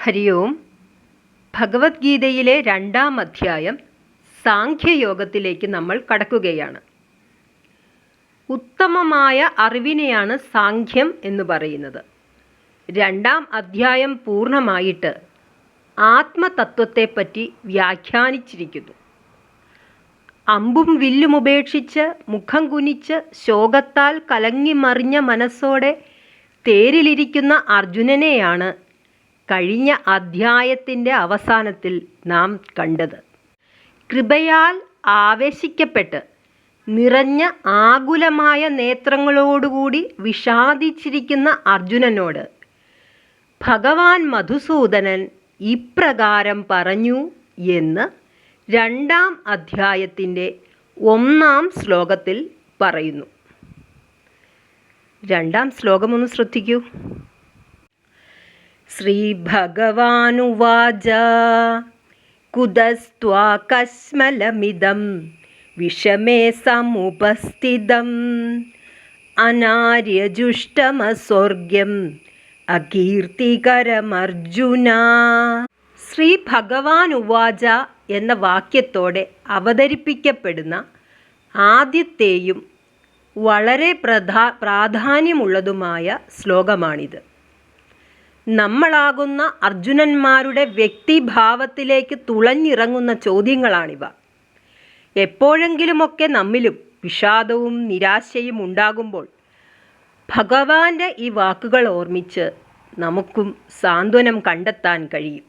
ഹരി ഓം. ഭഗവത്ഗീതയിലെ 2-ാം അധ്യായം സാഖ്യയോഗത്തിലേക്ക് നമ്മൾ കടക്കുകയാണ്. ഉത്തമമായ അറിവിനെയാണ് സാഖ്യം എന്ന് പറയുന്നത്. 2-ാം അധ്യായം പൂർണ്ണമായിട്ട് ആത്മതത്വത്തെപ്പറ്റി വ്യാഖ്യാനിച്ചിരിക്കുന്നു. അമ്പും വില്ലും ഉപേക്ഷിച്ച് മുഖം കുനിച്ച് ശോകത്താൽ കലങ്ങിമറിഞ്ഞ മനസ്സോടെ തേരിലിരിക്കുന്ന അർജുനനെയാണ് കഴിഞ്ഞ അധ്യായത്തിൻ്റെ അവസാനത്തിൽ നാം കണ്ടത്. കൃപയാൽ ആവേശിക്കപ്പെട്ട് നിറഞ്ഞ ആകുലമായ നേത്രങ്ങളോടുകൂടി വിഷാദിച്ചിരിക്കുന്ന അർജുനനോട് ഭഗവാൻ മധുസൂദനൻ ഇപ്രകാരം പറഞ്ഞു എന്ന് 2-ാം അധ്യായത്തിൻ്റെ 1-ാം ശ്ലോകത്തിൽ പറയുന്നു. 2-ാം ശ്ലോകം ഒന്ന് ശ്രദ്ധിക്കൂ. ശ്രീഭഗവാനുവാച കുതസ്ത്വാ കശ്മലമിദം വിഷമേ സമുപസ്ഥിതം അനാര്യജുഷ്ടമസ്വർഗ്യം അകീർത്തികരമർജുന. ശ്രീ ഭഗവാനുവാച എന്ന വാക്യത്തോടെ അവതരിപ്പിക്കപ്പെടുന്ന ആദ്യത്തെയും വളരെ പ്രാധാന്യമുള്ളതുമായ ശ്ലോകമാണിത്. നമ്മളാകുന്ന അർജുനന്മാരുടെ വ്യക്തിഭാവത്തിലേക്ക് തുളഞ്ഞിറങ്ങുന്ന ചോദ്യങ്ങളാണിവ. എപ്പോഴെങ്കിലുമൊക്കെ നമ്മിലും വിഷാദവും നിരാശയും ഉണ്ടാകുമ്പോൾ ഭഗവാന്റെ ഈ വാക്കുകൾ ഓർമ്മിച്ച് നമുക്കും സാന്ത്വനം കണ്ടെത്താൻ കഴിയും.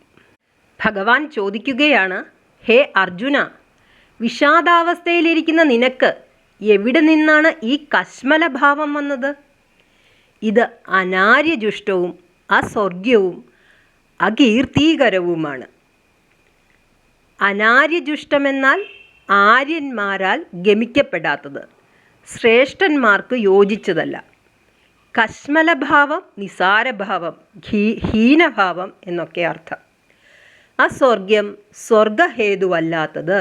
ഭഗവാൻ ചോദിക്കുകയാണ്, ഹേ അർജുന, വിഷാദാവസ്ഥയിലിരിക്കുന്ന നിനക്ക് എവിടെ നിന്നാണ് ഈ കശ്മലഭാവം വന്നത്? ഇത് അനാര്യജുഷ്ടവും അസ്വർഗ്യവും അകീർത്തികരവുമാണ്. അനാര്യജുഷ്ടമെന്നാൽ ആര്യന്മാരാൽ ഗമിക്കപ്പെടാത്തത്, ശ്രേഷ്ഠന്മാർക്ക് യോജിച്ചതല്ല. കശ്മലഭാവം നിസാരഭാവം, ഹീനഭാവം എന്നൊക്കെ അർത്ഥം. അസ്വർഗ്യം സ്വർഗഹേതുവല്ലാത്തത്.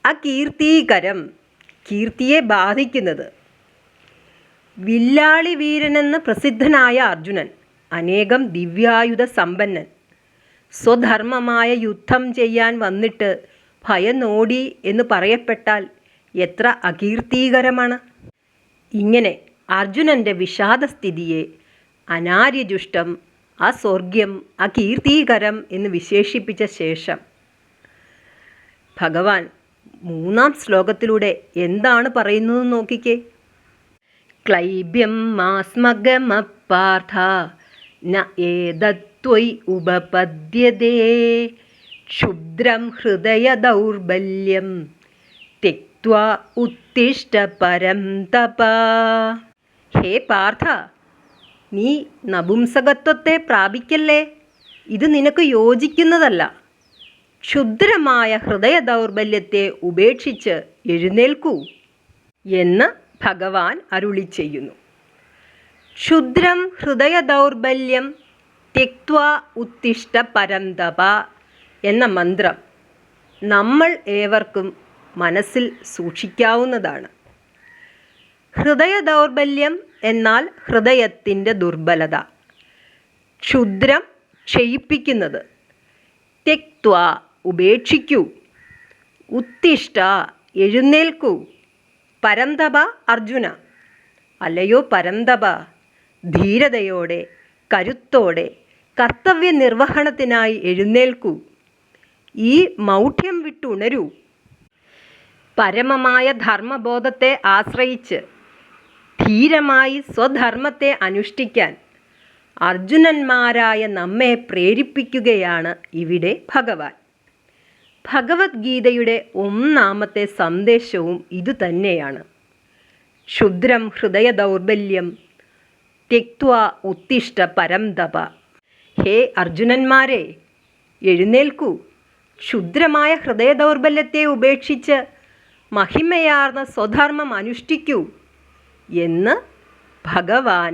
അകീർത്തികരം കീർത്തിയെ ബാധിക്കുന്നത്. വില്ലാളി വീരനെന്ന് പ്രസിദ്ധനായ അർജുനൻ അനേകം ദിവ്യായുധ സമ്പന്നൻ. സ്വധർമ്മമായ യുദ്ധം ചെയ്യാൻ വന്നിട്ട് ഭയന്നോടി എന്ന് പറയപ്പെട്ടാൽ എത്ര അകീർത്തികരമാണ്. ഇങ്ങനെ അർജുനൻ്റെ വിഷാദസ്ഥിതിയെ അനാര്യജുഷ്ടം, അസ്വർഗ്യം, അകീർത്തികരം എന്ന് വിശേഷിപ്പിച്ച ശേഷം ഭഗവാൻ 3-ാം ശ്ലോകത്തിലൂടെ എന്താണ് പറയുന്നത് നോക്കിക്കേ. ക്ലൈബ്യം മാസ്മഗമപാർത്ഥ ന ഏതത്വയ് ഉപപദ്യതേ ക്ഷുദ്രം ഹൃദയ ദൗർബല്യം ത്യക്ത്വാ ഉത്തിഷ്ഠ പരം തപ. ഹേ പാർത്ഥ, നീ നപുംസകത്വത്തെ പ്രാപിക്കല്ലേ. ഇത് നിനക്ക് യോജിക്കുന്നതല്ല. ക്ഷുദ്രമായ ഹൃദയ ദൗർബല്യത്തെ ഉപേക്ഷിച്ച് എഴുന്നേൽക്കൂ എന്ന് ഭഗവാൻ അരുളി ചെയ്യുന്നു. ക്ഷുദ്രം ഹൃദയ ദൗർബല്യം ത്യക്ത്വാ ഉത്തിഷ്ഠ പരന്തപ എന്ന മന്ത്രം നമ്മൾ ഏവർക്കും മനസ്സിൽ സൂക്ഷിക്കാവുന്നതാണ്. ഹൃദയ ദൗർബല്യം എന്നാൽ ഹൃദയത്തിൻ്റെ ദുർബലത. ക്ഷുദ്രം ക്ഷയിപ്പിക്കുന്നത്. ത്യക്ത്വാ ഉപേക്ഷിക്കൂ. ഉത്തിഷ്ഠ എഴുന്നേൽക്കൂ. പരന്തപ അർജുന, അല്ലയോ പരന്തപ, ധീരതയോടെ കരുത്തോടെ കർത്തവ്യ നിർവഹണത്തിനായി എഴുന്നേൽക്കൂ. ഈ മൗഢ്യം വിട്ടുണരൂ. പരമമായ ധർമ്മബോധത്തെ ആശ്രയിച്ച് ധീരമായി സ്വധർമ്മത്തെ അനുഷ്ഠിക്കാൻ അർജുനന്മാരായ നമ്മെ പ്രേരിപ്പിക്കുകയാണ് ഇവിടെ ഭഗവാൻ. ഭഗവത്ഗീതയുടെ 1-ാമത്തെ സന്ദേശവും ഇതുതന്നെയാണ്. ക്ഷുദ്രം ഹൃദയ ദൗർബല്യം ത്യക്ത്വാ ഉത്തിഷ്ഠ പരം തപ. ഹേ അർജുനന്മാരെ, എഴുന്നേൽക്കൂ. ക്ഷുദ്രമായ ഹൃദയ ദൗർബല്യത്തെ ഉപേക്ഷിച്ച് മഹിമയാർന്ന സ്വധർമ്മം അനുഷ്ഠിക്കൂ എന്ന് ഭഗവാൻ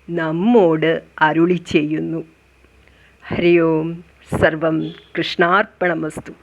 നമ്മോട് അരുളി ചെയ്യുന്നു. ഹരി ഓം. സർവം കൃഷ്ണാർപ്പണമസ്തു.